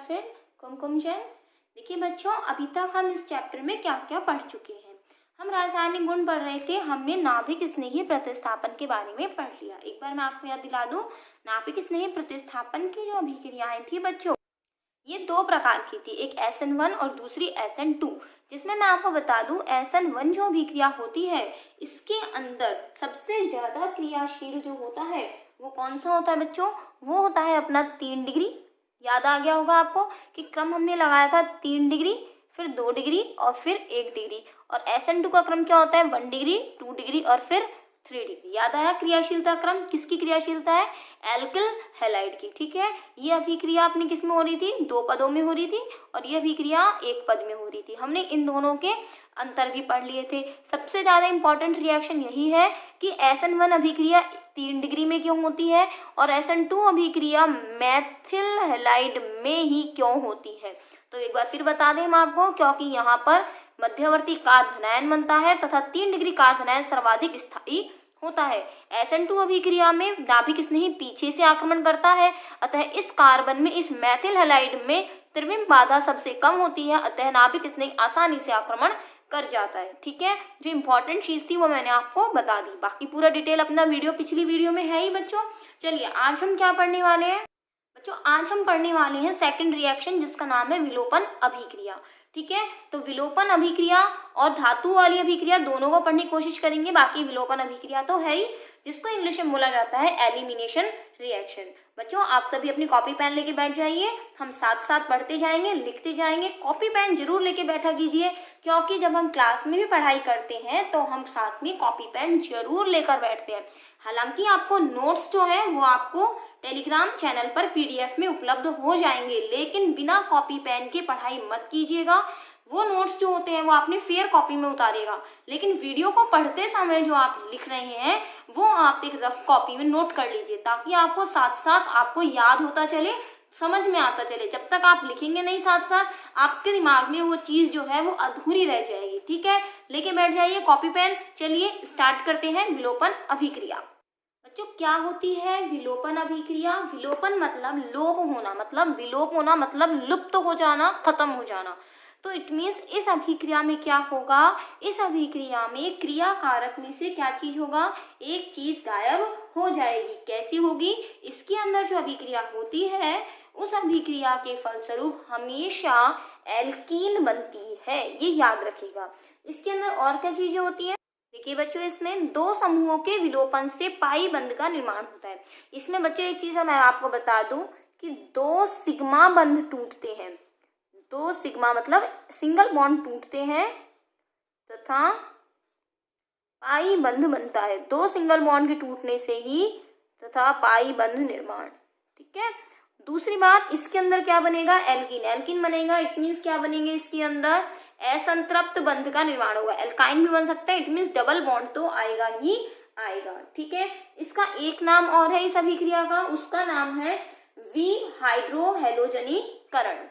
फिर कुमकुम जैन। देखिए बच्चों, अभी तक हम इस चैप्टर में क्या क्या पढ़ चुके हैं। हम रासायनिक गुण पढ़ रहे थे, हमने नाभिक स्नेही प्रतिस्थापन के बारे में पढ़ लिया। एक बार मैं आपको याद दिला दूं, नाभिक स्नेही प्रतिस्थापन की जो अभिक्रियाएं थी बच्चों, ये दो प्रकार की थी, एक SN1 और दूसरी SN2। जिसमें मैं आपको बता दूं, SN1 जो अभिक्रिया होती है, इसके अंदर सबसे ज्यादा क्रियाशील जो होता है वो कौन सा होता है बच्चों? वो होता है अपना 3 डिग्री। याद आ गया होगा आपको कि क्रम हमने लगाया था 3 डिग्री, फिर 2 डिग्री और फिर 1 डिग्री। और SN2 का क्रम क्या होता है? 1 डिग्री, 2 डिग्री और फिर 3 डिग्री। याद आया क्रियाशीलता क्रम? किसकी क्रियाशीलता है? एल्किल हैलाइड की। ठीक है, ये अभिक्रिया अपनी किस में हो रही थी? 2 पदों में हो रही थी, और ये अभिक्रिया 1 पद में हो रही थी। हमने इन दोनों के अंतर भी पढ़ लिए थे। सबसे ज्यादा इंपॉर्टेंट रिएक्शन यही है कि SN1 अभिक्रिया 3 डिग्री में क्यों होती है और SN2 अभिक्रिया मैथिल हैलाइड में ही क्यों होती है। तो एक बार फिर बता दें हम आपको, क्योंकि यहाँ पर मध्यवर्ती कार्बनायन बनता है तथा 3 डिग्री कार्बनायन सर्वाधिक स्थायी होता है। SN2 अभिक्रिया में नाभिक स्नेही पीछे से आक्रमण करता है, अतः इस कार्बन में, इस मैथिल हैलाइड में त्रिविम बाधा सबसे कम होती है, अतः नाभिक स्नेही आसानी से आक्रमण कर जाता है। ठीक है, जो इंपॉर्टेंट चीज थी वो मैंने आपको बता दी। बाकी पूरा डिटेल अपना पिछली वीडियो में है ही बच्चों। चलिए आज हम क्या पढ़ने वाले हैं बच्चों? आज हम पढ़ने वाले हैं सेकंड रिएक्शन, जिसका नाम है विलोपन अभिक्रिया। ठीक है, तो विलोपन अभिक्रिया और धातु वाली अभिक्रिया दोनों को पढ़ने की कोशिश करेंगे। बाकी विलोपन अभिक्रिया तो है ही, जिसको इंग्लिश में बोला जाता है एलिमिनेशन रिएक्शन। बच्चों आप सभी अपनी कॉपी पेन लेके बैठ जाइए, हम साथ साथ पढ़ते जाएंगे, लिखते जाएंगे। कॉपी पेन जरूर लेके बैठा कीजिए, क्योंकि जब हम क्लास में भी पढ़ाई करते हैं तो हम साथ में कॉपी पेन जरूर लेकर बैठते हैं। हालांकि आपको नोट्स जो है वो आपको टेलीग्राम चैनल पर PDF में उपलब्ध हो जाएंगे, लेकिन बिना कॉपी पेन के पढ़ाई मत कीजिएगा। वो नोट्स जो होते हैं वो आपने फेयर कॉपी में उतारेगा, लेकिन वीडियो को पढ़ते समय जो आप लिख रहे हैं वो आप एक रफ कॉपी में नोट कर लीजिए, ताकि आपको साथ साथ आपको याद होता चले, समझ में आता चले। जब तक आप लिखेंगे नहीं साथ साथ, आपके दिमाग में वो चीज जो है वो अधूरी रह जाएगी। ठीक है, लेके बैठ जाइए कॉपी पेन। चलिए स्टार्ट करते हैं विलोपन अभिक्रिया। बच्चों क्या होती है विलोपन अभिक्रिया? विलोपन मतलब लोप होना, मतलब विलोप होना मतलब लुप्त हो जाना, खत्म हो जाना। तो इट मीन्स इस अभिक्रिया में क्या होगा? इस अभिक्रिया में क्रिया कारक में से क्या चीज होगा? एक चीज गायब हो जाएगी। कैसी होगी? इसके अंदर जो अभिक्रिया होती है उस अभिक्रिया के फलस्वरूप हमेशा एल्कीन बनती है, ये याद रखिएगा। इसके अंदर और क्या चीजें होती है? देखिए बच्चों, इसमें 2 समूहों के विलोपन से पाई बंध का निर्माण होता है। इसमें बच्चों एक चीज मैं आपको बता दूं कि 2 सिग्मा बंध टूटते हैं। 2 सिग्मा मतलब सिंगल बॉन्ड टूटते हैं तथा पाई बंध बनता है। 2 सिंगल बॉन्ड के टूटने से ही तथा पाई बंध निर्माण। ठीक है, दूसरी बात, इसके अंदर क्या बनेगा? एल्कीन। एल्कीन बनेगा, इट मीन्स क्या बनेंगे? इसके अंदर असंतृप्त बंध का निर्माण होगा। एल्काइन भी बन सकता है, इट मीन्स डबल बॉन्ड तो आएगा ही आएगा। ठीक है, इसका एक नाम और है इस अभिक्रिया का, उसका नाम है विहाइड्रोहैलोजनीकरण।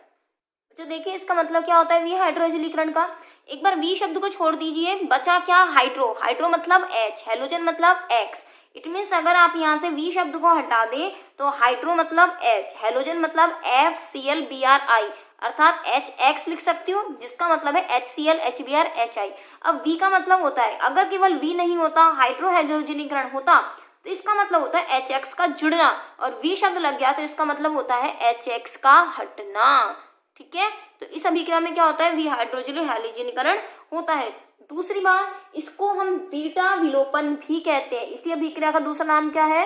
तो देखिए इसका मतलब क्या होता है विहाइड्रोजनीकरण का? एक बार वी शब्द को छोड़ दीजिए, बचा क्या? हाइड्रो। हाइड्रो मतलब H, हेलोजन मतलब X। इट मीन्स अगर आप यहाँ से वी शब्द को हटा दें तो हाइड्रो मतलब H, हेलोजन मतलब FClBrI, अर्थात HX लिख सकती हूँ, जिसका मतलब है HCl HBr HI। अब V का मतलब होता है, अगर केवल V नहीं होता, हाइड्रोहैलोजनीकरण होता, तो इसका मतलब होता है HX का जुड़ना, और V शब्द लग गया तो इसका मतलब होता है HX का हटना। ठीक है, तो इस अभिक्रिया में क्या होता है? विहाइड्रोजनीकरण होता है। दूसरी बात, इसको हम बीटा विलोपन भी कहते हैं। इसी अभिक्रिया का दूसरा नाम क्या है?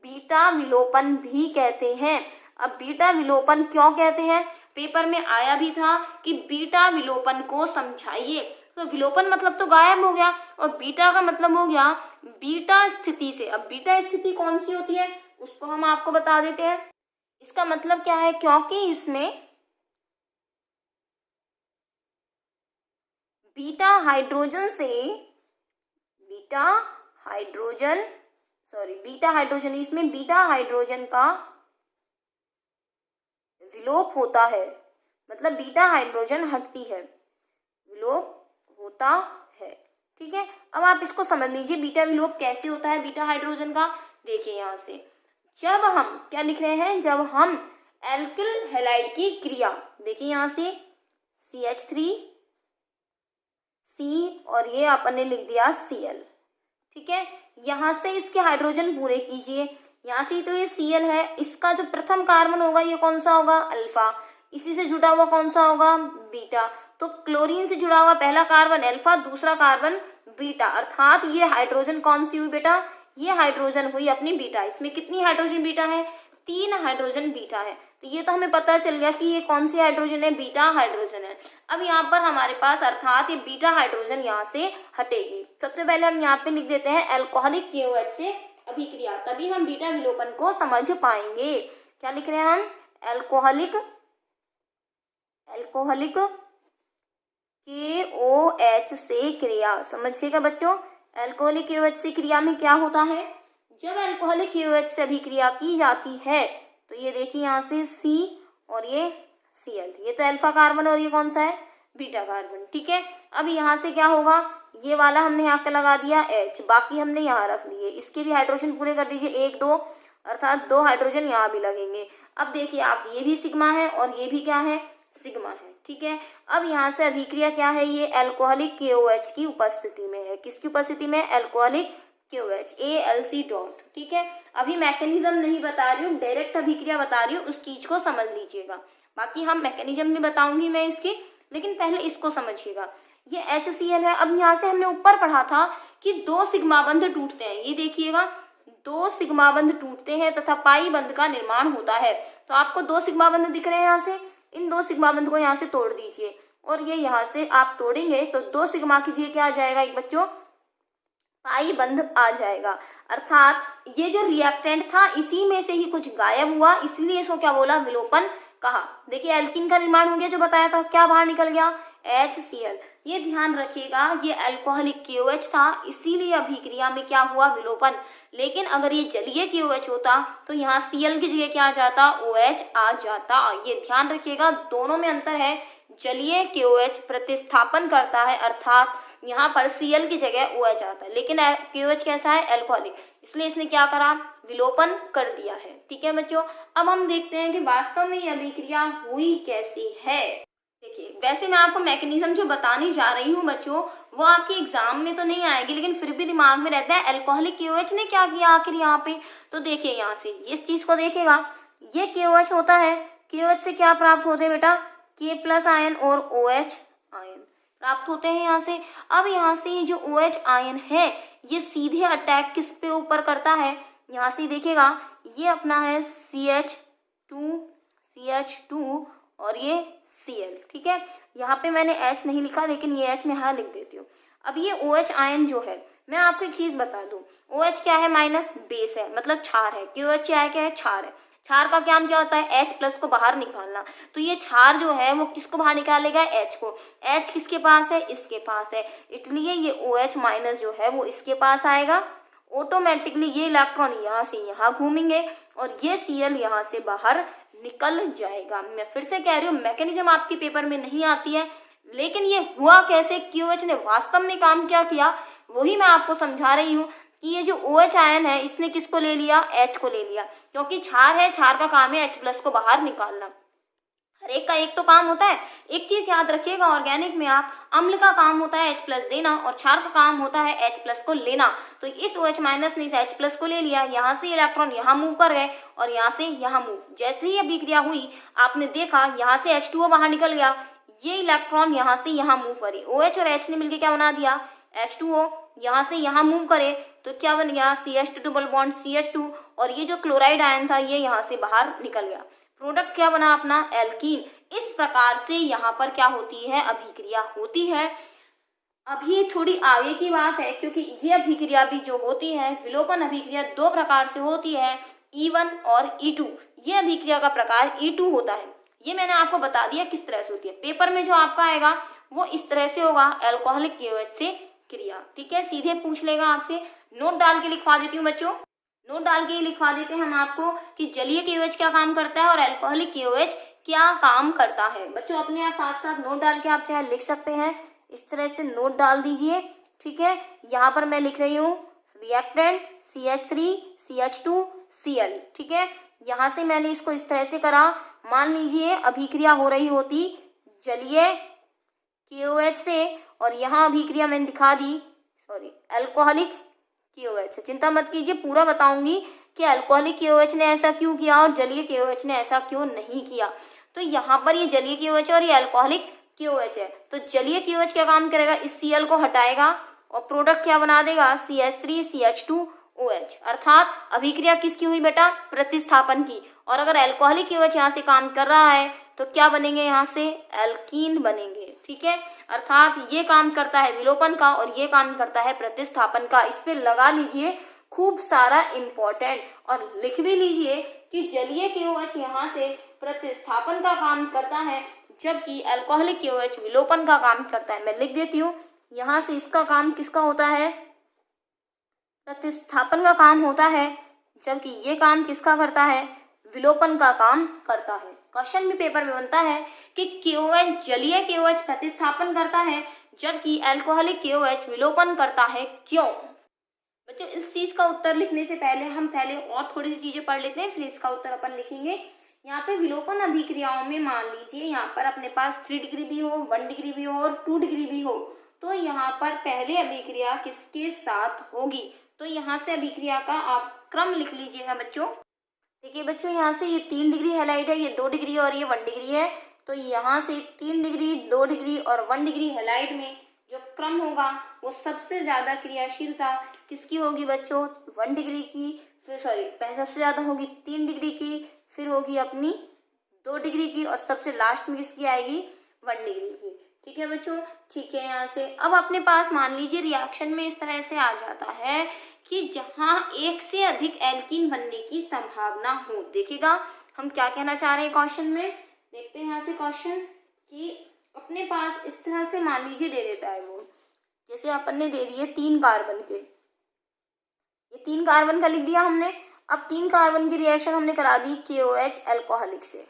बीटा विलोपन भी कहते हैं। अब बीटा विलोपन क्यों कहते हैं? पेपर में आया भी था कि बीटा विलोपन को समझाइए। तो विलोपन मतलब तो गायब हो गया, और बीटा का मतलब हो गया बीटा स्थिति से। अब बीटा स्थिति कौन सी होती है उसको हम आपको बता देते हैं। इसका मतलब क्या है? क्योंकि इसमें बीटा हाइड्रोजन इसमें बीटा हाइड्रोजन का विलोप होता है, मतलब बीटा हाइड्रोजन हटती है, विलोप होता है। ठीक है, अब आप इसको समझ लीजिए बीटा विलोप कैसे होता है बीटा हाइड्रोजन का। देखिए यहाँ से जब हम क्या लिख रहे हैं, जब हम एल्किल हैलाइड की क्रिया, देखिए यहाँ से CH3 C और ये अपन ने लिख दिया Cl, ठीक है। यहाँ से इसके हाइड्रोजन पूरे कीजिए, यहाँ से तो ये Cl है, इसका जो प्रथम कार्बन होगा ये कौन सा होगा, अल्फा, इसी से जुड़ा हुआ कौन सा होगा, बीटा। तो क्लोरीन से जुड़ा हुआ पहला कार्बन अल्फा, दूसरा कार्बन बीटा, अर्थात ये हाइड्रोजन कौन सी हुई बेटा, ये हाइड्रोजन हुई अपनी बीटा। इसमें कितनी हाइड्रोजन बीटा है, 3 हाइड्रोजन बीटा है। तो ये तो हमें पता चल गया कि ये कौन सी हाइड्रोजन है, बीटा हाइड्रोजन है। अब यहाँ पर हमारे पास अर्थात ये बीटा हाइड्रोजन यहाँ से हटेगी। सबसे पहले हम यहाँ पे लिख देते हैं अल्कोहलिक KOH से अभिक्रिया, तभी हम बीटा विलोपन को समझ पाएंगे। क्या लिख रहे हैं हम, अल्कोहलिक KOH से क्रिया, समझिएगा बच्चों। अल्कोहलिक KOH से क्रिया में क्या होता है, जब अल्कोहलिक KOH से अभिक्रिया की जाती है तो ये देखिए यहाँ से C और ये Cl, ये तो अल्फा कार्बन और ये कौन सा है, बीटा कार्बन, ठीक है। अब यहाँ से क्या होगा, ये वाला हमने यहाँ पे लगा दिया H, बाकी हमने यहाँ रख दिए, इसके भी हाइड्रोजन पूरे कर दीजिए, 1 2, अर्थात 2 हाइड्रोजन यहाँ भी लगेंगे। अब देखिए आप, ये भी सिग्मा है और ये भी क्या है, सिग्मा है, ठीक है। अब यहाँ से अभिक्रिया क्या है, ये अल्कोहलिक KOH की उपस्थिति में है, किसकी उपस्थिति में, अल्कोहलिक KOH ALC डॉट, ठीक है। अभी मैकेनिज्म नहीं बता रही हूँ, डायरेक्ट अभिक्रिया बता रही हूँ, उस चीज को समझ लीजिएगा। बाकी हम मैकेनिज्म भी बताऊंगी मैं इसकी, लेकिन पहले इसको समझिएगा। ये HCl है। अब यहाँ से हमने ऊपर पढ़ा था कि 2 सिग्मा बंध टूटते हैं, ये देखिएगा 2 सिग्मा बंध टूटते हैं तथा पाई बंध का निर्माण होता है। तो आपको 2 सिग्मा बंध दिख रहे हैं यहाँ से, इन 2 सिग्मा बंध को यहाँ से तोड़ दीजिए और ये यहाँ से आप तोड़ेंगे तो 2 सिग्मा की जगह क्या आ जाएगा एक बच्चों, पाई बंध आ जाएगा। अर्थात ये जो रिएक्टेंट था इसी में से ही कुछ गायब हुआ, इसलिए इसको क्या बोला, विलोपन कहा। देखिए एल्कीन का निर्माण हो गया, जो बताया था, क्या बाहर निकल गया, HCl। ये ध्यान रखिएगा, ये अल्कोहलिक KOH था, इसीलिए अभिक्रिया में क्या हुआ, विलोपन। लेकिन अगर ये जलीय KOH होता तो यहाँ Cl की जगह क्या आ जाता, OH आ जाता। ये ध्यान रखिएगा, दोनों में अंतर है। जलीय KOH प्रतिस्थापन करता है, अर्थात यहाँ पर Cl की जगह OH आता है, लेकिन KOH कैसा है, अल्कोहलिक, इसलिए इसने क्या करा, विलोपन कर दिया है, ठीक है बच्चों। अब हम देखते हैं कि वास्तव में ये अभिक्रिया हुई कैसी है। देखिए वैसे मैं आपको मैकेनिज्म जो बताने जा रही हूँ बच्चों, वो आपके एग्जाम में तो नहीं आएगी, लेकिन फिर भी दिमाग में रहता है अल्कोहलिक KOH ने क्या किया आखिर यहाँ पे। तो देखिए यहाँ से इस चीज को देखेगा, ये KOH होता है, KOH से क्या प्राप्त होते हैं बेटा, K+ आयन और OH आयन प्राप्त होते हैं यहाँ से। अब यहाँ से ये जो OH आयन है ये सीधे अटैक किस पे ऊपर करता है, यहाँ से देखिएगा ये अपना है CH2 और ये Cl, ठीक है। यहाँ पे मैंने H नहीं लिखा, लेकिन ये H मैं यहाँ लिख देती हूँ। अब ये OH आयन जो है, मैं आपको एक चीज बता दूं, OH क्या है, माइनस बेस है, मतलब क्षार है। KOH क्या है, क्षार है। क्षार का काम क्या होता है, H+ को बाहर निकालना। तो ये क्षार जो है वो किसको बाहर निकालेगा, H को। H किसके पास है, इसके पास है, इसलिए ये OH- जो है वो इसके पास आएगा। ऑटोमेटिकली ये इलेक्ट्रॉन यहाँ से यहाँ घूमेंगे और ये Cl यहाँ से बाहर निकल जाएगा। मैं फिर से कह रही हूँ, मैकेनिज्म आपके पेपर में नहीं आती है, लेकिन ये हुआ कैसे, KOH ने वास्तव में काम क्या किया वही मैं आपको समझा रही हूँ कि ये जो OH आयन है इसने किसको ले लिया, H को ले लिया, क्योंकि क्षार है, क्षार का काम है H+ को बाहर निकालना। हर एक का एक तो काम होता है। एक चीज याद रखिएगा, ऑर्गेनिक में आप अम्ल का काम होता है H+ देना और क्षार का काम होता है H+ को लेना। तो इस OH- ने इस H+ को ले लिया, यहाँ से इलेक्ट्रॉन यहाँ मूव कर गए और यहाँ से यहाँ मूव। जैसे ही अभिक्रिया हुई आपने देखा यहाँ से H2O बाहर निकल गया, ये इलेक्ट्रॉन यहाँ से यहाँ मूव करे, OH और H ने मिलकर क्या बना दिया, H2O। यहाँ से यहाँ मूव करे तो क्या बन गया, CH2 डबल बॉन्ड CH2, और ये जो क्लोराइड आयन था ये यहाँ से बाहर निकल गया। प्रोडक्ट क्या बना अपना, एल्कीन। इस प्रकार से यहाँ पर क्या होती है, अभिक्रिया होती है। अभी थोड़ी आगे की बात है, क्योंकि ये अभिक्रिया भी जो होती है, विलोपन अभिक्रिया 2 प्रकार से होती है, E1 और E2। ये अभिक्रिया का प्रकार E2 होता है। ये मैंने आपको बता दिया किस तरह से होती है। पेपर में जो आपका आएगा वो इस तरह से होगा, अल्कोहलिक KOH से क्रिया, ठीक है। सीधे पूछ लेगा आपसे, नोट डाल के लिखवा देती हूँ बच्चों, नोट डाल के लिखवा देते हैं हम आपको कि जलीय KOH क्या काम करता है और अल्कोहलिक KOH क्या काम करता है। बच्चों अपने यहाँ साथ साथ नोट डाल के आप चाहे लिख सकते हैं, इस तरह से नोट डाल दीजिए, ठीक है। यहाँ पर मैं लिख रही हूँ रिएक्टेंट CH3 CH2 Cl, ठीक है। यहाँ से मैंने इसको इस तरह से करा मान लीजिए अभिक्रिया हो रही होती जलीय KOH से, और यहाँ अभिक्रिया मैंने दिखा दी अल्कोहलिक KOH से। चिंता मत कीजिए, पूरा बताऊंगी कि अल्कोहलिक KOH ने ऐसा क्यों किया और जलीय KOH ने ऐसा क्यों नहीं किया। तो यहाँ पर ये जलीय KOH और ये अल्कोहलिक KOH है। तो जलीय KOH क्या काम करेगा, इस Cl को हटाएगा और प्रोडक्ट क्या बना देगा, CH3CH2OH। अर्थात अभिक्रिया किसकी हुई बेटा, प्रतिस्थापन की। और अगर अल्कोहलिक KOH यहाँ से काम कर रहा है तो क्या बनेंगे, यहाँ से एल्कीन बनेंगे। ठीक है, अर्थात ये काम करता है विलोपन का और ये काम करता है प्रतिस्थापन का। इस पे लगा लीजिए खूब सारा इंपॉर्टेंट, और लिख भी लीजिए कि जलीय KOH यहाँ से प्रतिस्थापन का काम करता है, जबकि अल्कोहलिक KOH विलोपन का काम करता है। मैं लिख देती हूँ, यहाँ से इसका काम किसका होता है, प्रतिस्थापन का काम होता है, जबकि ये काम किसका करता है, विलोपन का काम करता है। क्वेश्चन भी पेपर में बनता है कि KOH जलीय KOH प्रतिस्थापन करता है जबकि अल्कोहलिक KOH विलोपन करता है, क्यों। बच्चों इस चीज का उत्तर लिखने से पहले हम पहले और थोड़ी सी चीजें पढ़ लेते हैं, फिर इसका उत्तर अपन लिखेंगे। यहाँ पे विलोपन अभिक्रियाओं में मान लीजिए यहाँ पर अपने पास 3 डिग्री भी हो, 1 डिग्री भी हो और 2 डिग्री भी हो, तो यहाँ पर पहले अभिक्रिया किसके साथ होगी, तो यहाँ से अभिक्रिया का आप क्रम लिख लीजिएगा बच्चों। देखिए बच्चों, यहाँ से ये 3 डिग्री हैलाइड है, ये 2 डिग्री और ये 1 डिग्री है, तो यहाँ से 3 डिग्री, 2 डिग्री और 1 डिग्री हैलाइड में जो क्रम होगा वो सबसे ज्यादा क्रियाशीलता किसकी होगी बच्चों, 1 डिग्री की, फिर सबसे ज्यादा होगी 3 डिग्री की, फिर होगी अपनी 2 डिग्री की, और सबसे लास्ट में किसकी आएगी, 1 डिग्री की। ठीक है बच्चों, ठीक है। यहाँ से अब अपने पास मान लीजिए रिएक्शन में इस तरह से आ जाता है कि जहाँ एक से अधिक एल्कीन बनने की संभावना हो। देखिएगा हम क्या कहना चाह रहे हैं क्वेश्चन में, देखते हैं यहाँ से क्वेश्चन कि अपने पास इस तरह से मान लीजिए दे देता है वो, जैसे अपन ने दे दिए 3 कार्बन के, ये 3 कार्बन का लिख दिया हमने। अब 3 कार्बन की रिएक्शन हमने करा दी KOH अल्कोहलिक से,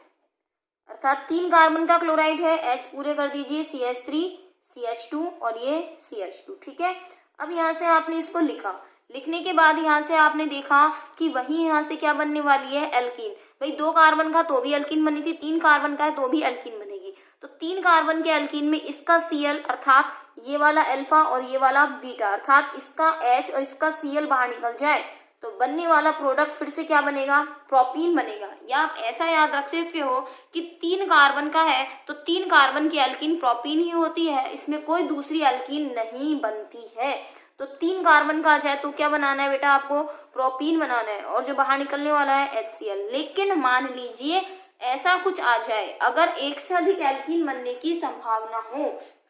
अर्थात 3 कार्बन का क्लोराइड है, H पूरे कर दीजिए, CH3 CH2 और ये CH2। ठीक है, अब यहाँ से आपने इसको लिखा, लिखने के बाद यहाँ से आपने देखा कि वही यहाँ से क्या बनने वाली है, एल्कीन। भाई 2 कार्बन का तो भी एल्कीन बनी थी, 3 कार्बन का है तो भी एल्कीन बनेगी। तो 3 कार्बन के एल्कीन में इसका Cl अर्थात ये वाला अल्फा और ये वाला बीटा, अर्थात इसका H और इसका Cl बाहर निकल जाए तो बनने वाला प्रोडक्ट फिर से क्या बनेगा, प्रोपीन बनेगा। या आप ऐसा याद रख सकते हो कि 3 कार्बन का है तो 3 कार्बन की एल्कीन प्रोपीन ही होती है, इसमें कोई दूसरी एल्कीन नहीं बनती है। तो 3 कार्बन का आ जाए तो क्या बनाना है बेटा, आपको प्रोपीन बनाना है, और जो बाहर निकलने वाला है HCl। लेकिन मान लीजिए ऐसा कुछ आ जाए, अगर एक से अधिक एल्कीन बनने की संभावना हो,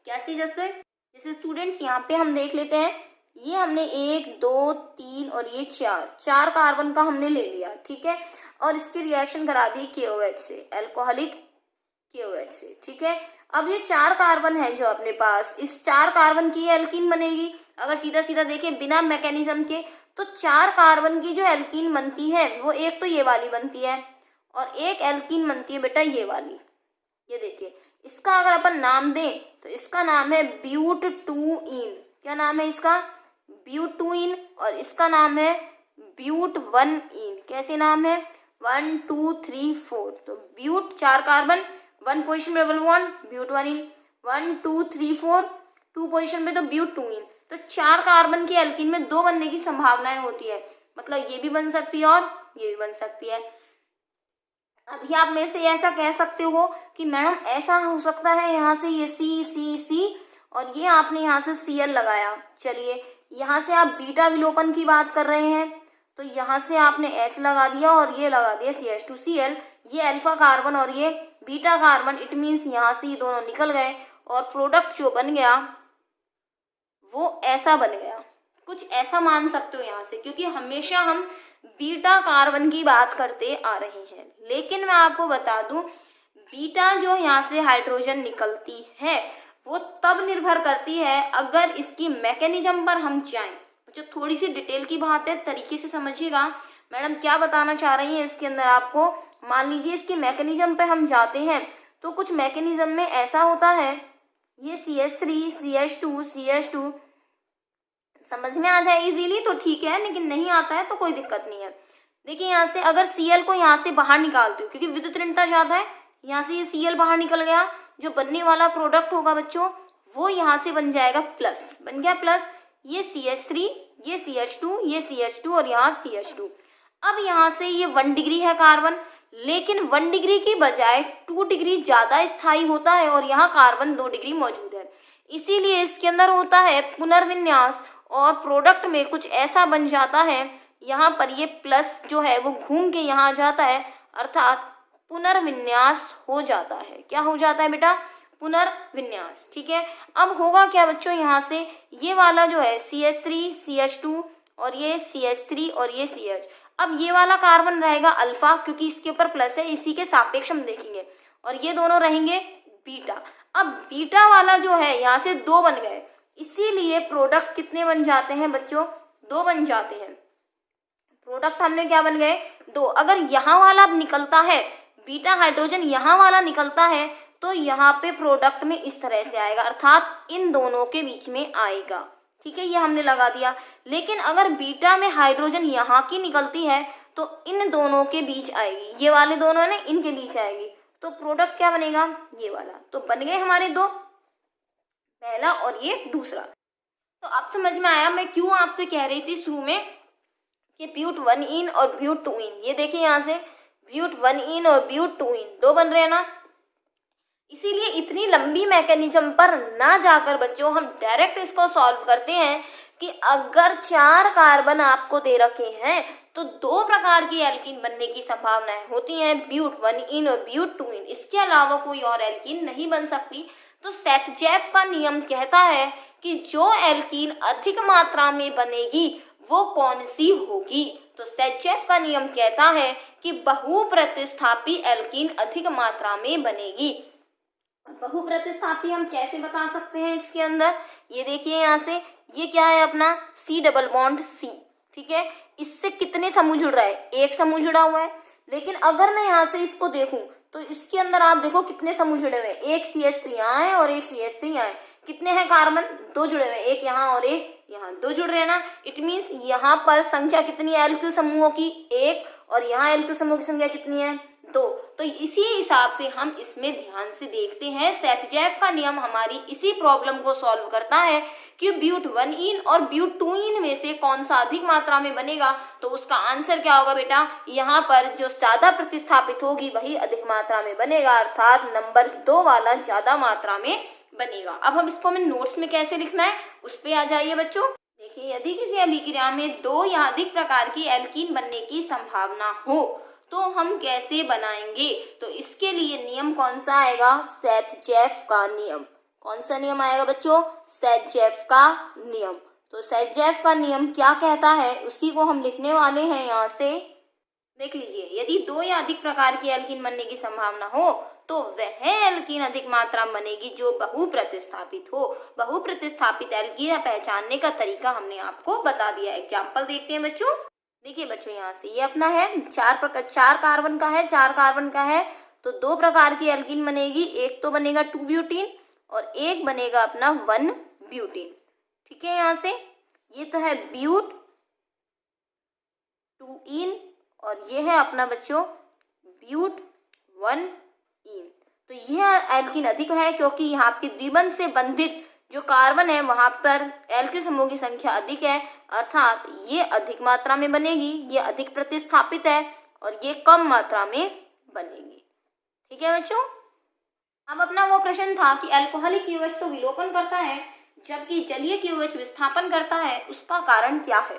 कैसे, जैसे स्टूडेंट्स यहाँ पे हम देख लेते हैं, ये हमने 1 2 3 और ये 4 कार्बन का हमने ले लिया। ठीक है, और इसकी रिएक्शन करा दी KOH से, अल्कोहलिक KOH से। ठीक है, अब ये 4 कार्बन है जो अपने पास, इस 4 कार्बन की एल्कीन बनेगी। अगर सीधा सीधा देखें बिना मैकेनिज्म के, तो 4 कार्बन की जो एल्कीन बनती है वो एक तो ये वाली बनती है और एक एल्कीन बनती है बेटा ये वाली। ये देखिए, इसका अगर अपन नाम दें तो इसका नाम है ब्यूट-2-ईन। क्या नाम है इसका, ब्यूट-2-ईन, और इसका नाम है ब्यूट-1-ईन। कैसे नाम है, 1 2 3 4। तो ब्यूट 4 कार्बन, 1 पोजिशन पे डबल बॉन्ड, ब्यूट-1-ईन, 1 2 3 4, 2 पोजिशन पे तो ब्यूट-2-ईन। तो 4 कार्बन की एल्कीन में 2 बनने की संभावनाएं होती है, मतलब ये भी बन सकती है और ये भी बन सकती है। अभी आप मेरे से ऐसा कह सकते हो कि मैडम ऐसा हो सकता है यहाँ से ये C और ये आपने यहाँ से Cl लगाया। चलिए, यहाँ से आप बीटा विलोपन की बात कर रहे हैं तो यहाँ से आपने H लगा दिया और ये लगा दिया CH2Cl, ये अल्फा कार्बन और ये बीटा कार्बन, इट मीन्स यहाँ से ये दोनों निकल गए और प्रोडक्ट जो बन गया वो ऐसा बन गया। कुछ ऐसा मान सकते हो यहाँ से, क्योंकि हमेशा हम बीटा कार्बन की बात करते आ रहे हैं। लेकिन मैं आपको बता दूं, बीटा जो यहाँ से हाइड्रोजन निकलती है वो तब निर्भर करती है अगर इसकी मैकेनिज्म पर हम जाएं। जो थोड़ी सी डिटेल की बात है, तरीके से समझिएगा मैडम क्या बताना चाह रही है इसके अंदर आपको। मान लीजिए इसकी मैकेनिज्म पे हम जाते हैं तो कुछ मैकेनिज्म में ऐसा होता है, ये CH3 CH2 समझ में आ जाए इजीली तो ठीक है, लेकिन नहीं आता है तो कोई दिक्कत नहीं है। देखिए यहाँ से अगर Cl को यहाँ से बाहर निकालती हूँ, क्योंकि विद्युत ऋणता ज्यादा है, यहाँ से ये Cl बाहर निकल गया, जो बनने वाला प्रोडक्ट होगा बच्चों वो यहाँ से बन जाएगा प्लस, बन गया प्लस, ये CH3, ये CH2, ये CH2 और यहाँ CH2। अब यहाँ से ये 1 डिग्री है कार्बन, लेकिन 1 डिग्री की बजाय 2 डिग्री ज्यादा स्थायी होता है और यहाँ कार्बन 2 डिग्री मौजूद है, इसीलिए इसके अंदर होता है पुनर्विन्यास और प्रोडक्ट में कुछ ऐसा बन जाता है, यहाँ पर ये प्लस जो है वो घूम के यहाँ आ जाता है, अर्थात पुनर्विन्यास हो जाता है। क्या हो जाता है बेटा? पुनर्विन्यास। ठीक है, अब होगा क्या बच्चों, यहाँ से ये वाला जो है CH3, CH2 और ये CH3 और ये CH, अब ये वाला कार्बन रहेगा अल्फा, क्योंकि इसके ऊपर प्लस है, इसी के सापेक्ष हम देखेंगे, और ये दोनों रहेंगे बीटा। अब बीटा वाला जो है यहाँ से 2 बन गए, इसीलिए प्रोडक्ट कितने बन जाते हैं बच्चों? 2 बन जाते हैं। प्रोडक्ट हमने क्या बन गए? 2। अगर यहाँ वाला निकलता है बीटा हाइड्रोजन, यहाँ वाला निकलता है, तो यहाँ पे प्रोडक्ट में इस तरह से आएगा, अर्थात इन दोनों के बीच में आएगा। ठीक है, ये हमने लगा दिया। लेकिन अगर बीटा में हाइड्रोजन यहाँ की निकलती है तो इन दोनों के बीच आएगी, ये वाले दोनों ने इनके बीच आएगी, तो प्रोडक्ट क्या बनेगा? ये वाला। तो बन गए हमारे 2, पहला और ये दूसरा। तो अब समझ में आया मैं क्यों आपसे कह रही थी शुरू में कि ब्यूट 1 इन और ब्यूट 2 इन। ये देखिए यहाँ से ब्यूट 1 इन और ब्यूट 2 इन 2 बन रहे हैं ना, इसीलिए इतनी लंबी मैकेनिज्म पर ना जाकर बच्चों हम डायरेक्ट इसको सॉल्व करते हैं कि अगर 4 कार्बन आपको दे रखे हैं तो 2 प्रकार की एल्कीन बनने की संभावनाएं होती हैं, ब्यूट 1 इन और ब्यूट 2 इन। इसके अलावा कोई और एल्कीन नहीं बन सकती। तो सेटजेफ का नियम कहता है कि जो एल्कीन अधिक मात्रा में बनेगी वो कौन सी होगी? तो सेटजेफ का नियम कहता है कि बहुप्रतिस्थापी एल्कीन अधिक मात्रा में बनेगी। बहुप्रतिस्थापी हम कैसे बता सकते हैं इसके अंदर? ये देखिए यहाँ से, ये क्या है अपना C डबल बॉन्ड C। ठीक है, इससे कितने समूह जुड़ रहा है? 1 समूह जुड़ा हुआ है। लेकिन अगर मैं यहाँ से इसको देखूं तो इसके अंदर आप देखो कितने समूह जुड़े हुए हैं, एक CH3 यहाँ है और एक CH3 यहाँ है। कितने हैं कार्बन? 2 जुड़े हुए हैं, एक यहाँ और एक यहाँ, 2 जुड़ रहे हैं ना। इट मीन्स यहाँ पर संख्या कितनी है एल्किल समूहों की? 1, और यहाँ एल्किल समूह की संख्या कितनी है? 2। तो इसी हिसाब से हम इसमें ध्यान से देखते हैं। सेटजेफ का नियम हमारी इसी प्रॉब्लम को सॉल्व करता है कि ब्यूट 1 इन और ब्यूट 2 इन में से कौन सा अधिक मात्रा में बनेगा। तो उसका आंसर क्या होगा बेटा? यहाँ पर जो ज्यादा प्रतिस्थापित होगी वही अधिक मात्रा में बनेगा, अर्थात नंबर 2 वाला ज्यादा मात्रा में बनेगा। अब हम इसको हमें नोट्स में कैसे लिखना है उस पे आ जाइए बच्चों। देखिए, यदि किसी अभिक्रिया में 2 या अधिक प्रकार की एल्कीन बनने की संभावना हो तो हम कैसे बनाएंगे? तो इसके लिए नियम कौन सा आएगा? सेटजेफ का नियम। कौन सा नियम आएगा बच्चों? सेटजेफ का नियम। तो सेटजेफ का नियम क्या कहता है उसी को हम लिखने वाले हैं। यहाँ से देख लीजिए, यदि 2 या अधिक प्रकार की एल्कीन बनने की संभावना हो तो वह एल्कीन अधिक मात्रा में बनेगी जो बहुप्रतिस्थापित हो। बहुप्रतिस्थापित एल्कीन पहचानने का तरीका हमने आपको बता दिया। एग्जाम्पल देखते हैं बच्चों। देखिए बच्चों, यहाँ से ये अपना है 4 कार्बन का है, 4 कार्बन का है, तो 2 प्रकार की एल्कीन बनेगी। एक तो बनेगा 2 ब्यूटीन और एक बनेगा अपना 1 ब्यूटीन। ठीक है, यहाँ से ये तो है ब्यूट 2 इन और ये है अपना बच्चों ब्यूट 1 इन। तो यह एल्कीन अधिक है क्योंकि यहाँ पे द्विबंध से बंधित जो कार्बन है वहां पर एल्किल समूह की संख्या अधिक है, अर्थात ये अधिक मात्रा में बनेगी, ये अधिक प्रतिस्थापित है और ये कम मात्रा में बनेगी। ठीक है बच्चों। अब अपना वो प्रश्न था कि अल्कोहलिक QH तो विलोपन करता है जबकि जलीय QH विस्थापन करता है, उसका कारण क्या है?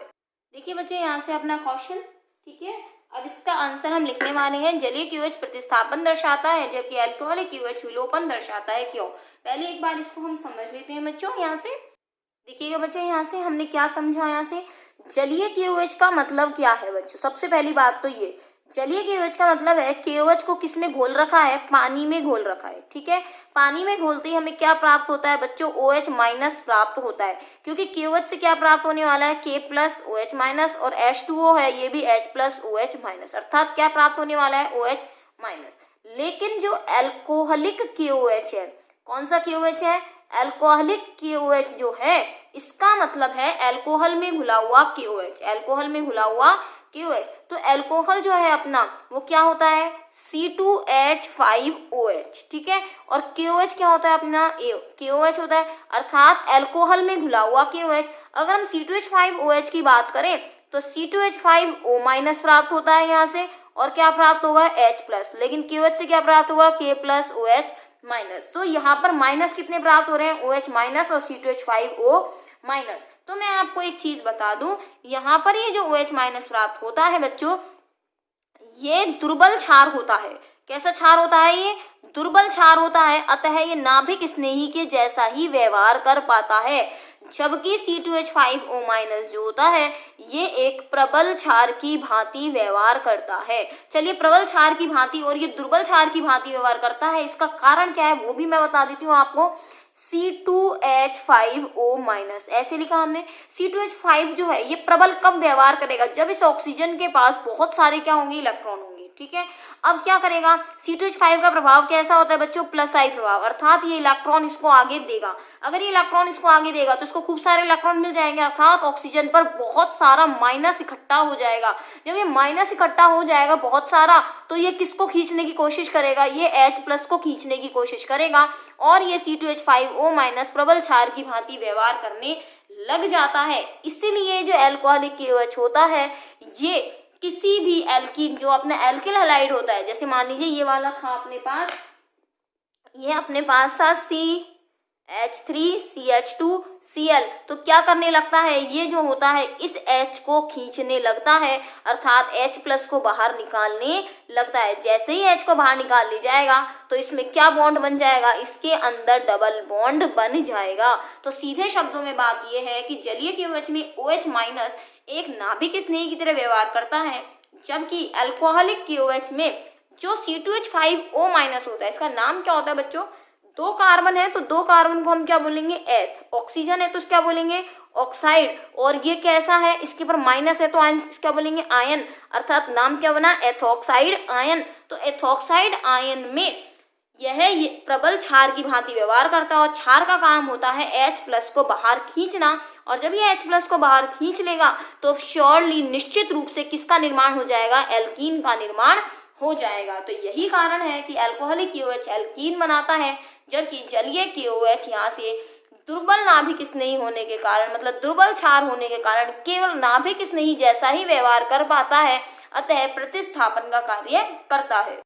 देखिए बच्चे, यहाँ से अपना क्वेश्चन। ठीक है, अब इसका आंसर हम लिखने वाले हैं। जलीय QH प्रतिस्थापन दर्शाता है जबकि अल्कोहलिक QH विलोपन दर्शाता है। क्यों? पहले एक बार इसको हम समझ लेते हैं बच्चों। यहाँ से देखिएगा बच्चे, यहाँ से हमने क्या समझा। यहाँ से जलीय KOH का मतलब क्या है बच्चों? सबसे पहली बात तो ये जलीय KOH का मतलब है KOH को किसमें घोल रखा है? पानी में घोल रखा है। ठीक है, पानी में घोलते ही हमें क्या प्राप्त होता है बच्चों? OH माइनस प्राप्त होता है, क्योंकि KOH से क्या प्राप्त होने वाला है? K प्लस OH माइनस, और H2O है ये भी H प्लस OH माइनस, अर्थात क्या प्राप्त होने वाला है? OH minus. लेकिन जो अल्कोहलिक KOH है, कौन सा KOH है? अल्कोहलिक KOH जो है इसका मतलब है अल्कोहल में घुला हुआ KOH। अल्कोहल में घुला हुआ KOH। तो एल्कोहल जो है अपना वो क्या होता है C2H5OH, ठीक है। और KOH क्या होता है अपना KOH होता है, अर्थात एल्कोहल में घुला हुआ KOH। अगर हम C2H5OH की बात करें तो C2H5O- प्राप्त होता है यहाँ से, और क्या प्राप्त होगा H+, लेकिन KOH से क्या प्राप्त होगा K+OH-। तो यहाँ पर माइनस कितने प्राप्त हो रहे हैं OH- और C2H5O-। तो मैं आपको एक चीज बता दूं, यहाँ पर ये जो OH- प्राप्त होता है बच्चों, ये दुर्बल क्षार होता है। कैसा क्षार होता है ये दुर्बल क्षार होता है, अतः ये नाभिक स्नेही के जैसा ही व्यवहार कर पाता है, जबकि C2H5O- जो होता है ये एक प्रबल क्षार की भांति व्यवहार करता है। चलिए, प्रबल क्षार की भांति और ये दुर्बल क्षार की भांति व्यवहार करता है, इसका कारण क्या है वो भी मैं बता देती हूँ आपको। C2H5O-, ऐसे लिखा हमने। C2H5 जो है ये प्रबल कब व्यवहार करेगा, जब इस ऑक्सीजन के पास बहुत सारे क्या होंगे इलेक्ट्रॉन होंगे, ठीक है। अब क्या करेगा C2H5 का प्रभाव कैसा होता है बच्चों प्लस आई प्रभाव, अर्थात ये इलेक्ट्रॉन इसको आगे देगा। अगर ये इलेक्ट्रॉन इसको आगे देगा तो इसको खूब सारे इलेक्ट्रॉन मिल जाएंगे, अर्थात ऑक्सीजन पर बहुत सारा माइनस इकट्ठा हो जाएगा। जब ये माइनस इकट्ठा हो जाएगा बहुत सारा, तो ये किसको खींचने की कोशिश करेगा, ये H+ को खींचने की कोशिश करेगा, और ये C2H5O- प्रबल क्षार की भांति व्यवहार करने लग जाता है। इसीलिए जो एल्कोहलिक KOH होता है ये किसी भी एल्कीन, जो अपना एल्किल हैलाइड होता है, जैसे मान लीजिए ये वाला था अपने पास, ये अपने पास था CH3CH2Cl, तो क्या करने लगता है ये जो होता है इस H को खींचने लगता है, अर्थात H+ को बाहर निकालने लगता है। जैसे ही H को बाहर निकाल लिया जाएगा तो इसमें क्या बॉन्ड बन जाएगा, इसके अंदर डबल बॉन्ड बन जाएगा। तो सीधे शब्दों में बात यह है कि जलीय KOH में OH- एक नाभिक स्नेही की तरह व्यवहार करता है, जबकि अल्कोहलिक KOH में जो C2H5O- होता है, इसका नाम क्या होता है बच्चों, 2 कार्बन है तो 2 कार्बन को हम क्या बोलेंगे एथ, ऑक्सीजन है तो क्या बोलेंगे ऑक्साइड, और ये कैसा है इसके ऊपर माइनस है तो आयन क्या बोलेंगे आयन, अर्थात नाम क्या बना एथॉक्साइड आयन। तो एथॉक्साइड आयन में ये प्रबल क्षार की भांति व्यवहार करता है, और क्षार का काम होता है H+ को बाहर खींचना, और जब ये H+ को बाहर खींच लेगा तो श्योरली निश्चित रूप से किसका निर्माण हो जाएगा, एल्कीन का निर्माण हो जाएगा। तो यही कारण है कि अल्कोहलिक KOH एल्कीन बनाता है, जबकि जलीय KOH यहाँ से दुर्बल नाभिक स्नेही होने के कारण, मतलब दुर्बल क्षार होने के कारण केवल नाभिक स्नेही जैसा ही व्यवहार कर पाता है, अतः प्रतिस्थापन का कार्य करता है।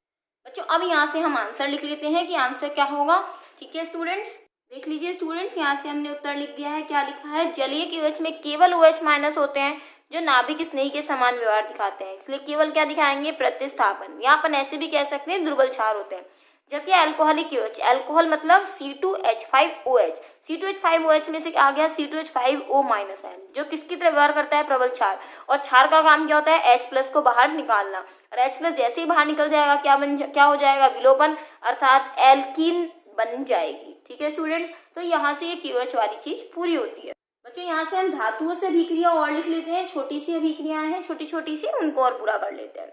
बच्चों अब यहाँ से हम आंसर लिख लेते हैं कि आंसर क्या होगा, ठीक है स्टूडेंट्स। देख लीजिए स्टूडेंट्स, यहाँ से हमने उत्तर लिख दिया है। क्या लिखा है, जलीय KOH में केवल OH- होते हैं जो नाभिक स्नेही के समान व्यवहार दिखाते हैं, इसलिए केवल क्या दिखाएंगे प्रतिस्थापन, या अपन ऐसे भी कह सकते हैं दुर्बल क्षार होते हैं। जबकि अल्कोहलिक KOH, अल्कोहल मतलब C2H5OH, C2H5OH में से आ गया C2H5O- है, जो किसकी तरह व्यवहार करता है प्रबल क्षार, और क्षार का काम क्या होता है H+ को बाहर निकालना, और H+ जैसे ही बाहर निकल जाएगा क्या हो जाएगा विलोपन, अर्थात एल्कीन बन जाएगी। ठीक है स्टूडेंट्स, तो यहाँ से ये KOH वाली चीज पूरी होती है। बच्चों यहाँ से हम धातुओं से अभिक्रिया और लिख लेते हैं, छोटी सी अभिक्रियाएं हैं छोटी छोटी सी, उनको और पूरा कर लेते हैं।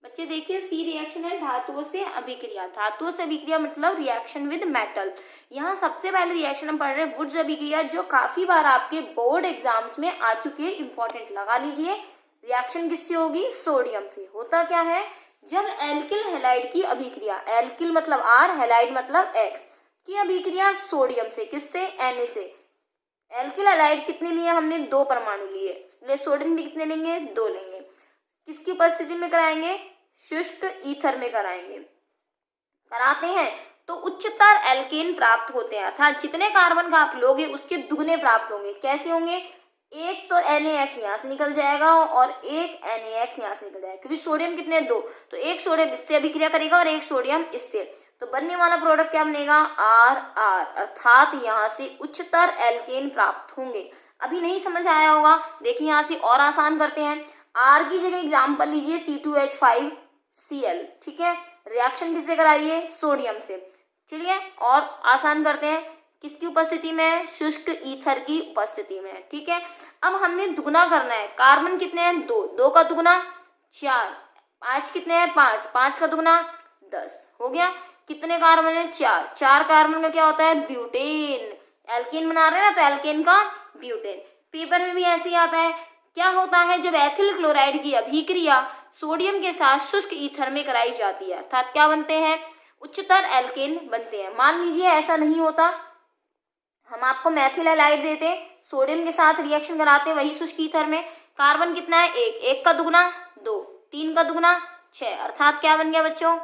बच्चे देखिए C रिएक्शन है धातुओं से अभिक्रिया। धातुओं से अभिक्रिया मतलब रिएक्शन विद मेटल। यहाँ सबसे पहले रिएक्शन हम पढ़ रहे हैं वुड्स अभिक्रिया, जो काफी बार आपके बोर्ड एग्जाम्स में आ चुकी है, इंपॉर्टेंट लगा लीजिए। रिएक्शन किससे होगी, सोडियम से। होता क्या है, जब एल्किल हैलाइड की अभिक्रिया, एल्किल मतलब R, हैलाइड मतलब X की अभिक्रिया सोडियम से, किससे Na से। एल्किल हैलाइड कितने लिए हमने, 2 परमाणु लिए, सोडियम भी कितने लेंगे, 2 लेंगे। किसकी उपस्थिति में कराएंगे, शुष्क ईथर में कराएंगे, कराते हैं तो उच्चतर एल्केन प्राप्त होते हैं, अर्थात जितने कार्बन का आप लोगे उसके दुगने प्राप्त होंगे। कैसे होंगे, एक तो NaX यहाँ से निकल जाएगा और एक NaX यहाँ से निकल जाएगा, क्योंकि सोडियम कितने 2, तो एक सोडियम इससे अभिक्रिया करेगा और एक सोडियम इससे, तो बनने वाला प्रोडक्ट क्या बनेगा, RR, अर्थात यहाँ से उच्चतर एल्केन प्राप्त होंगे। अभी नहीं समझ आया होगा, देखिए यहाँ से और आसान करते हैं। R की जगह एग्जाम्पल लीजिए C2H5Cl, ठीक है, रिएक्शन किससे कराइए, सोडियम से। चलिए और आसान करते हैं, किसकी उपस्थिति में, शुष्क ईथर की उपस्थिति में। ठीक है, अब हमने दुगना करना है, कार्बन कितने हैं 2, 2 का दुगना 4, 5 कितने हैं 5, 5 का दुगना 10 हो गया। कितने कार्बन है 4, 4 कार्बन का क्या होता है ब्यूटेन, एल्केन बना रहे हैं ना तो एल्केन का ब्यूटेन। पेपर में भी ऐसे ही आता है, क्या होता है जब एथिल क्लोराइड की अभिक्रिया सोडियम के साथ शुष्क ईथर में कराई जाती है, अर्थात क्या बनते हैं, उच्चतर एल्केन बनते हैं। मान लीजिए ऐसा नहीं होता, हम आपको मेथिल हैलाइड देते, सोडियम के साथ रिएक्शन कराते वही शुष्क ईथर में, कार्बन कितना है, एक का दुगना 2, 3 का दुगना 6, अर्थात क्या बन गया बच्चों,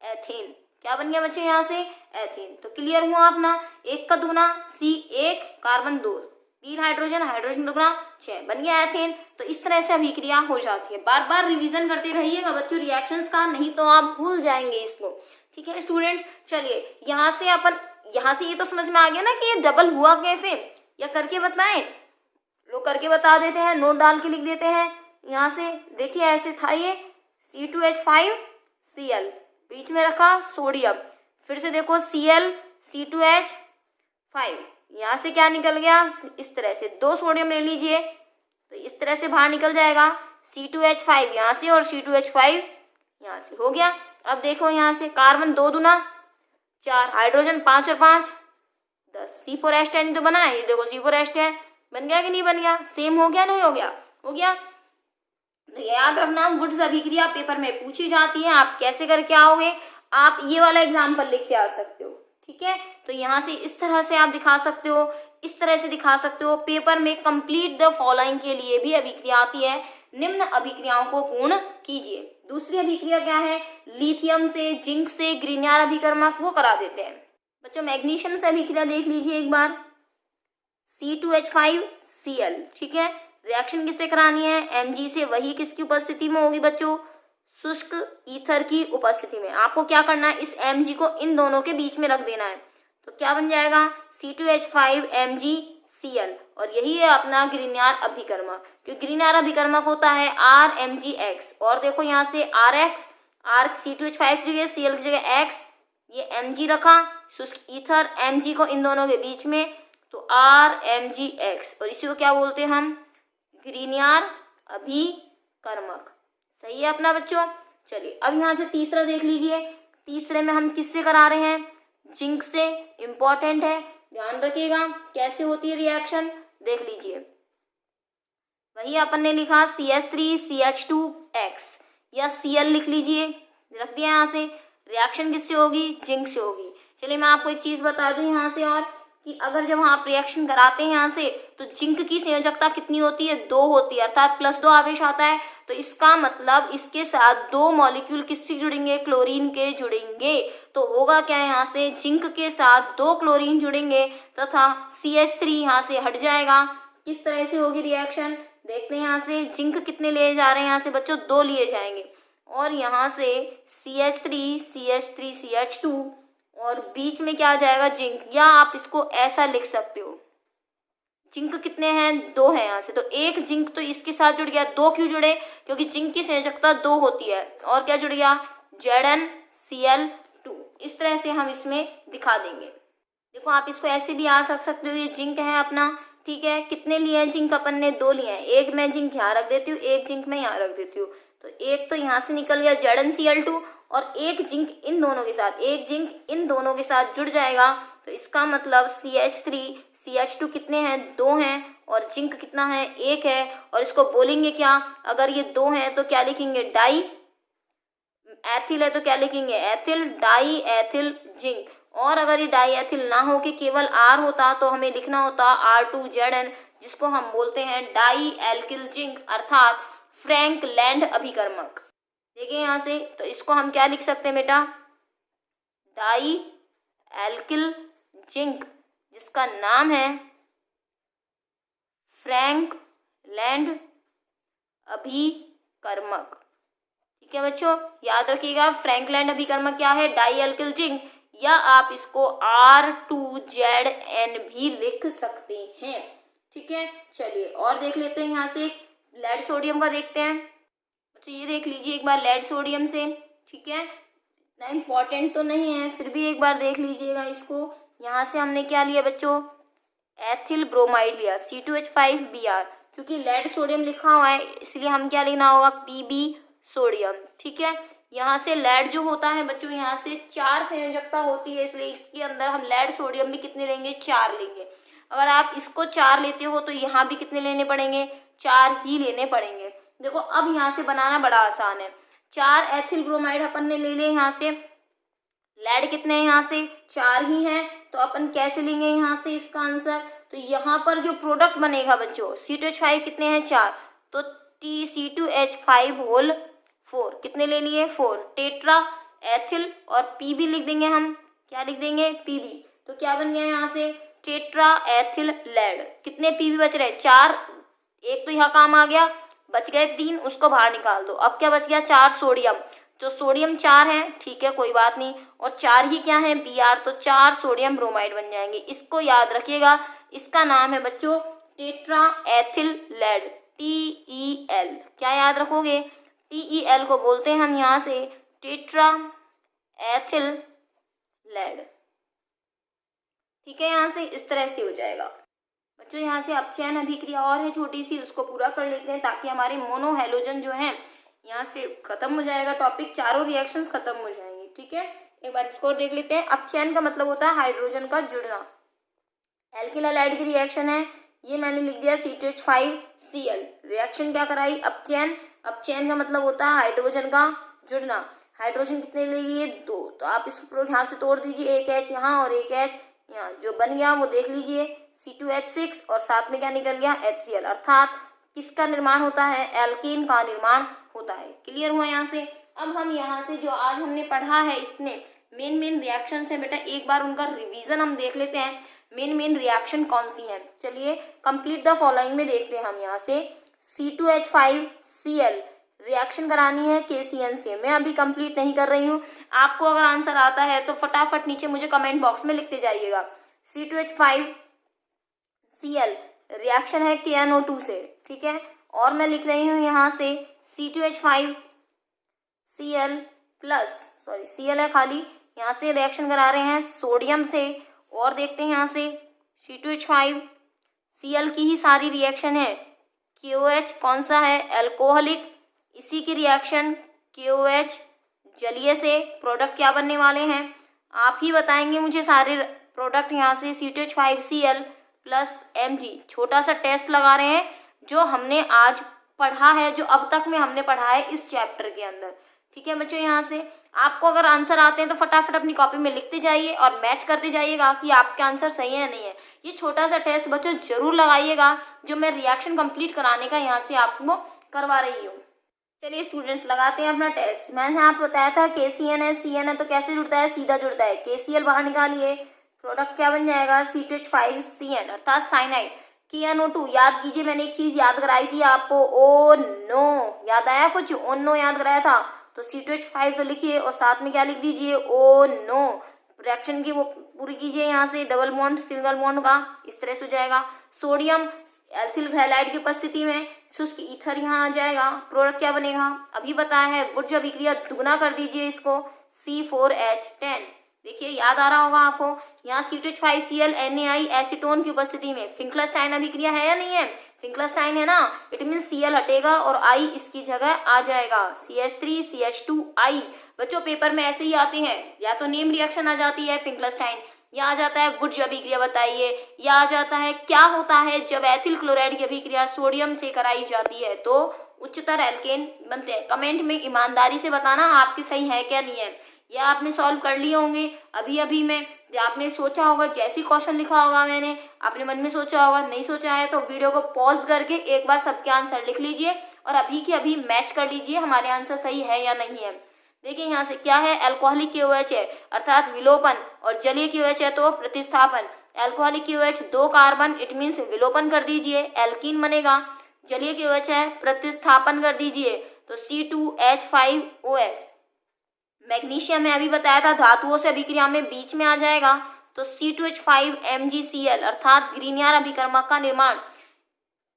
एथेन। क्या बन गया बच्चों यहाँ से, एथेन। तो क्लियर हुआ अपना, 1 का दुगना C1, कार्बन 2, 3 हाइड्रोजन, हाइड्रोजन दुगना 6, बन गया एथेन। तो इस तरह से अभिक्रिया हो जाती है। बार बार रिवीजन करते रहिएगा बच्चों रिएक्शंस का, नहीं तो आप भूल जाएंगे इसको। ठीक है स्टूडेंट्स, चलिए यहाँ से ये तो समझ में आ गया ना कि ये डबल हुआ कैसे, या करके बताएं, लोग करके बता देते हैं, नोट डाल के लिख देते हैं। यहाँ से देखिए ऐसे था ये C2H5Cl, बीच में रखा सोडियम, फिर से देखो Cl C2H5, यहाँ से क्या निकल गया, इस तरह से 2 सोडियम ले लीजिए तो इस तरह से बाहर निकल जाएगा C2H5 यहाँ से और C2H5 यहाँ से, हो गया। अब देखो यहाँ से कार्बन 2 दूना 4, हाइड्रोजन 5 और 5 10, C4H10 तो बना है, ये देखो C4H10 बन गया कि नहीं बन गया, सेम हो गया नहीं हो गया, हो गया। तो याद रखना वुड्स अभिक्रिया पेपर में पूछी जाती है, आप कैसे करके आओगे, आप ये वाला एग्जाम्पल लिख के आ सकते हो। ठीक है, तो यहाँ से इस तरह से आप दिखा सकते हो, इस तरह से दिखा सकते हो। पेपर में कंप्लीट द फॉलोइंग के लिए भी अभिक्रिया आती है, निम्न अभिक्रियाओं को पूर्ण कीजिए। दूसरी अभिक्रिया क्या है, लिथियम से, जिंक से ग्रीनियर अभिकर्मक, वो करा देते हैं बच्चों। मैग्नीशियम से अभिक्रिया देख लीजिए एक बार, C2H5Cl, ठीक है। रिएक्शन किससे करानी है, Mg से, वही किसकी उपस्थिति में होगी बच्चों, शुष्क ईथर की उपस्थिति में। आपको क्या करना है, इस Mg को इन दोनों के बीच में रख देना है, तो क्या बन जाएगा C2H5MgCl, और यही है अपना ग्रीनियर अभिकर्मक। क्योंकि ग्रीनियर अभिकर्मक होता है RMgX, और देखो यहाँ से RX, R C2H5 की जगह Cl की जगह X, ये Mg रखा, शुष्क ईथर Mg को इन दोनों के बीच में, तो RMgX, और इसी को क्या बोलते हैं हम, ग्रीनियर अभिकर्मक। सही है अपना बच्चों। चलिए अब यहाँ से तीसरा देख लीजिए, तीसरे में हम किससे करा रहे हैं, जिंक से। इंपॉर्टेंट है, ध्यान रखिएगा कैसे होती है रिएक्शन, देख लीजिए। वही अपन ने लिखा CH3CH2X, या Cl लिख लीजिए, रख दिया यहाँ से। रिएक्शन किससे होगी, जिंक से होगी। चलिए मैं आपको एक चीज बता दूं यहाँ से, और कि अगर जब आप रिएक्शन कराते हैं यहाँ से, तो जिंक की संयोजकता कितनी होती है, 2 होती है, अर्थात +2 आवेश आता है। तो इसका मतलब इसके साथ 2 मॉलिक्यूल किससे जुड़ेंगे, क्लोरीन के जुड़ेंगे। तो होगा क्या, यहाँ से जिंक के साथ 2 क्लोरीन जुड़ेंगे तथा CH3 यहाँ से हट जाएगा। किस तरह से होगी रिएक्शन, देखते हैं। यहाँ से जिंक कितने लिए जा रहे हैं, यहाँ से बच्चों 2 लिए जाएंगे, और यहाँ से CH3 CH3 CH2, और बीच में क्या आ जाएगा, जिंक। या आप इसको ऐसा लिख सकते हो, जिंक कितने हैं, 2 है यहाँ से, तो एक जिंक तो इसके साथ जुड़ गया। 2 क्यों जुड़े, क्योंकि जिंक की संयोजकता 2 होती है, और क्या जुड़ गया, ZnCl2। इस तरह से हम इसमें दिखा देंगे। देखो आप इसको ऐसे भी याद रख सकते हो, ये जिंक है अपना, ठीक है। कितने लिए हैं जिंक, अपन ने 2 लिए हैं। एक मैं जिंक यहाँ रख देती हूँ, एक जिंक मैं यहाँ रख देती हूँ, तो एक तो यहाँ से निकल गया ZnCl2, और एक जिंक इन दोनों के साथ, एक जिंक इन दोनों के साथ जुड़ जाएगा। तो इसका मतलब CH3 CH2 कितने हैं, 2 हैं, और जिंक कितना है, 1 है। और इसको बोलेंगे क्या, अगर ये 2 हैं तो क्या लिखेंगे, डाई। एथिल है तो क्या लिखेंगे, एथिल, डाई एथिल जिंक। और अगर ये डाई एथिल ना हो के केवल R होता, तो हमें लिखना होता R2Zn, जिसको हम बोलते हैं डाई एल्किल जिंक, अर्थात फ्रैंकलैंड अभिकर्मक। देखिए यहाँ से, तो इसको हम क्या लिख सकते हैं बेटा, डाई एल्किल जिंक, जिसका नाम है फ्रैंकलैंड अभिकर्मक। ठीक है बच्चों, याद रखिएगा फ्रैंकलैंड अभिकर्मक क्या है, डाई एल्किल जिंक, या आप इसको R2Zn भी लिख सकते हैं। ठीक है, चलिए और देख लेते हैं। यहाँ से लेड सोडियम का देखते हैं। तो ये देख लीजिए एक बार लेड सोडियम से, ठीक है, इतना इम्पॉर्टेंट तो नहीं है, फिर भी एक बार देख लीजिएगा इसको। यहाँ से हमने क्या लिया बच्चों, एथिल ब्रोमाइड लिया, C2H5Br। क्योंकि लेड सोडियम लिखा हुआ है इसलिए हम क्या लिखना होगा, Pb सोडियम। ठीक है, यहाँ से लेड जो होता है बच्चों, यहाँ से 4 संयोजकता होती है, इसलिए इसके अंदर हम लेड सोडियम भी कितने लेंगे, 4 लेंगे। अगर आप इसको 4 लेते हो तो यहाँ भी कितने लेने पड़ेंगे, 4 ही लेने पड़ेंगे। देखो अब यहाँ से बनाना बड़ा आसान है। 4 एथिल ब्रोमाइड अपन ने ले लिए यहाँ से। लेड कितने हैं यहाँ से? 4 ही हैं। तो अपन कैसे लेंगे यहाँ से इसका आंसर? तो यहाँ पर जो प्रोडक्ट बनेगा बच्चों, C2H5 कितने हैं? 4, तो TC2H5 होल 4 कितने ले लिए? 4। टेट्रा एथिल और पीबी लिख देंगे हम। क्या लिख देंगे? पीबी। तो क्या बन गया यहाँ से? Tetra ethyl lead. कितने पीबी बच रहे? 4। एक तो यहाँ काम आ गया, बच गए 3, उसको बाहर निकाल दो। अब क्या बच गया? 4 सोडियम। तो सोडियम 4 है, ठीक है कोई बात नहीं, और 4 ही क्या है? Br, तो 4 सोडियम ब्रोमाइड बन जाएंगे। इसको याद रखिएगा, इसका नाम है बच्चों टेट्रा एथिल लेड, TEL। क्या याद रखोगे? TEL को बोलते हैं हम यहाँ से टेट्रा एथिल लेड। ठीक है, यहाँ से इस तरह से हो जाएगा बच्चों। यहाँ से अपचयन अभिक्रिया और है छोटी सी, उसको पूरा कर लेते हैं ताकि हमारे मोनो हेलोजन जो है यहाँ से खत्म हो जाएगा टॉपिक, चारों रिएक्शंस खत्म हो जाएंगे। ठीक है, एक बार इसको देख लेते हैं। अपचयन का मतलब होता है हाइड्रोजन का जुड़ना। एल्किल हैलाइड की रिएक्शन है, ये मैंने लिख दिया C2H5Cl। रिएक्शन क्या कराई? अपचयन। अपचयन का मतलब होता है हाइड्रोजन का जुड़ना। हाइड्रोजन कितने ले लिए? 2। तो आप इसको यहाँ से तोड़ दीजिए, एक H यहाँ और एक H यहाँ। जो बन गया वो देख लीजिए, C2H6 और साथ में क्या निकल गया? HCl। अर्थात किसका निर्माण होता है? एल्कीन का निर्माण होता है। क्लियर हुआ यहाँ से? अब हम यहाँ से जो आज हमने पढ़ा है, इसमें मेन रिएक्शन है बेटा, एक बार उनका रिवीजन हम देख लेते हैं। मेन रिएक्शन कौन सी है? चलिए कंप्लीट द फॉलोइंग में देखते हैं हम यहाँ से। C2H5Cl रिएक्शन करानी है KCN से। मैं अभी कंप्लीट नहीं कर रही हूँ, आपको अगर आंसर आता है तो फटाफट नीचे मुझे कमेंट बॉक्स में लिखते जाइएगा। C2H5Cl रिएक्शन है KNO2 से, ठीक है। और मैं लिख रही हूँ यहाँ से C2H5Cl प्लस, सॉरी Cl है खाली, यहाँ से रिएक्शन करा रहे हैं सोडियम से। और देखते हैं यहाँ से C2H5Cl की ही सारी रिएक्शन है। KOH कौन सा है? अल्कोहलिक। इसी की रिएक्शन KOH जलीय से। प्रोडक्ट क्या बनने वाले हैं? आप ही बताएंगे मुझे सारे प्रोडक्ट। यहाँ से C2H5Cl प्लस Mg। छोटा सा टेस्ट लगा रहे हैं जो हमने आज पढ़ा है, जो अब तक में हमने पढ़ा है इस चैप्टर के अंदर। ठीक है बच्चों, यहाँ से आपको अगर आंसर आते हैं तो फटाफट अपनी कॉपी में लिखते जाइए और मैच करते जाइएगा कि आपके आंसर सही है या नहीं है। ये छोटा सा टेस्ट बच्चों जरूर लगाइएगा जो मैं रिएक्शन कंप्लीट कराने का यहाँ से आपको करवा रही हूँ। चलिए स्टूडेंट्स लगाते हैं अपना टेस्ट। मैंने आपको बताया था KCN है, CN है तो कैसे जुड़ता है? सीधा जुड़ता है। KCl बाहर निकालिए, प्रोडक्ट क्या बन जाएगा? C2H5Cn अर्थात साइनाइड। KNO2 याद कीजिए, मैंने एक चीज याद कराई थी आपको, ओ नो, याद आया कुछ? ओ नो याद कराया था, तो C2H5 तो लिखिए और साथ में क्या लिख दीजिए? Oh no. रिएक्शन की वो पूरी कीजिए यहाँ से, डबल बॉन्ड सिंगल बॉन्ड का, इस तरह से हो जाएगा। सोडियम एल्थिल हैलाइड की उपस्थिति में शुष्क ईथर यहाँ आ जाएगा। प्रोडक्ट क्या बनेगा? अभी बताया है, वुड्ज अभिक्रिया दुगना कर दीजिए इसको, C4H10। देखिए याद आ रहा होगा आपको, यहाँ C2H5Cl NaI एसीटोन की उपस्थिति में फिंकलस्टाइन अभिक्रिया है या नहीं है? फिंकलस्टाइन है ना, इट मीन Cl हटेगा और I इसकी जगह आ जाएगा, CH3CH2I। बच्चों पेपर में ऐसे ही आते हैं, या तो नेम रिएक्शन आ जाती है फिंकलस्टाइन, या आ जाता है वुड्ज अभिक्रिया बताइए, या आ जाता है क्या होता है जब एथिल क्लोराइड की अभिक्रिया सोडियम से कराई जाती है तो उच्चतर एल्केन बनते हैं। कमेंट में ईमानदारी से बताना आपकी सही है क्या नहीं है, या आपने सॉल्व कर लिए होंगे अभी में, आपने सोचा होगा, जैसी क्वेश्चन लिखा होगा मैंने, आपने मन में सोचा होगा। नहीं सोचा है तो वीडियो को पॉज करके एक बार सबके आंसर लिख लीजिए और अभी के अभी मैच कर लीजिए हमारे आंसर सही है या नहीं है। देखिए यहाँ से क्या है? अल्कोहलिक KOH है अर्थात विलोपन, और जलीय KOH है तो प्रतिस्थापन। Alcoholic KOH 2 carbon, it means विलोपन कर दीजिए, एल्कीन बनेगा। जलीय KOH है, प्रतिस्थापन कर दीजिए तो C2H5OH। मैग्नीशियम में अभी बताया था धातुओं से अभिक्रिया में बीच में आ जाएगा तो C2H5MgCl अर्थात ग्रीनियर अभिकर्मक का निर्माण।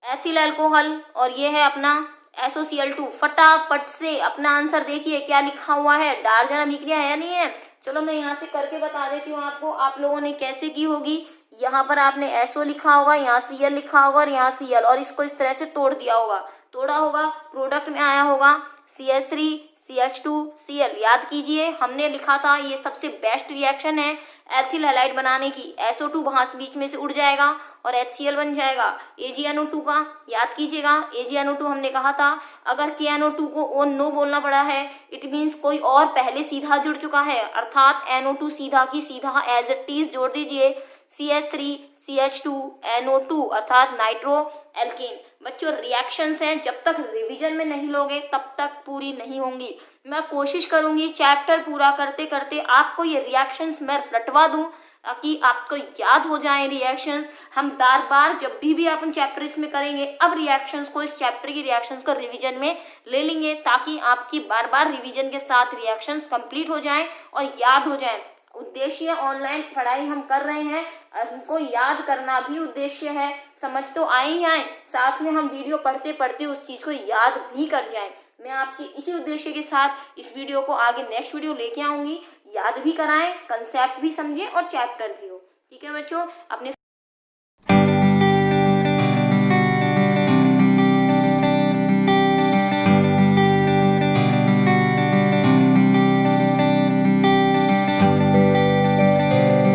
एथिल अल्कोहल और ये है अपना SOCl2। फटाफट से अपना आंसर देखिए क्या लिखा हुआ है, डार्जन अभिक्रिया है या नहीं है? चलो मैं यहाँ से करके बता देती हूँ आपको, आप लोगों ने कैसे की होगी। यहाँ पर आपने SO लिखा होगा, यहाँ Cl लिखा होगा और यहाँ Cl, और इसको इस तरह से तोड़ दिया होगा, तोड़ा होगा, प्रोडक्ट में आया होगा CH3CH2Cl। याद कीजिए हमने लिखा था ये सबसे बेस्ट रिएक्शन है एथिल हैलाइड बनाने की, SO2 वहां से बीच में से उड़ जाएगा और HCl बन जाएगा AgNO2 का। याद कीजिएगा AgNO2 हमने कहा था अगर KNO2 को O नो बोलना पड़ा है इट मीन्स कोई और पहले सीधा जुड़ चुका है, अर्थात NO2 सीधा की सीधा एज इट इज जोड़ दीजिए CH3 CH2 NO2 अर्थात नाइट्रो एल्केन। बच्चों रिएक्शंस हैं, जब तक रिवीजन में नहीं लोगे तब तक पूरी नहीं होंगी। मैं कोशिश करूंगी चैप्टर पूरा करते करते आपको ये रिएक्शंस मैं रटवा दूं ताकि आपको याद हो जाए रिएक्शंस। हम बार बार जब भी अपन चैप्टर इसमें करेंगे अब रिएक्शंस को, इस चैप्टर की रिएक्शंस को रिवीजन में ले लेंगे ताकि आपकी बार बार रिवीजन के साथ रिएक्शंस कंप्लीट हो जाएं और याद हो जाएं। उद्देश्य ऑनलाइन पढ़ाई हम कर रहे हैं, हमको याद करना भी उद्देश्य है। समझ तो आए ही आए, साथ में हम वीडियो पढ़ते पढ़ते उस चीज को याद भी कर जाएं। मैं आपकी इसी उद्देश्य के साथ इस वीडियो को आगे नेक्स्ट वीडियो लेके आऊंगी। याद भी कराएं, कंसेप्ट भी समझें और चैप्टर भी हो। ठीक है बच्चों, अपने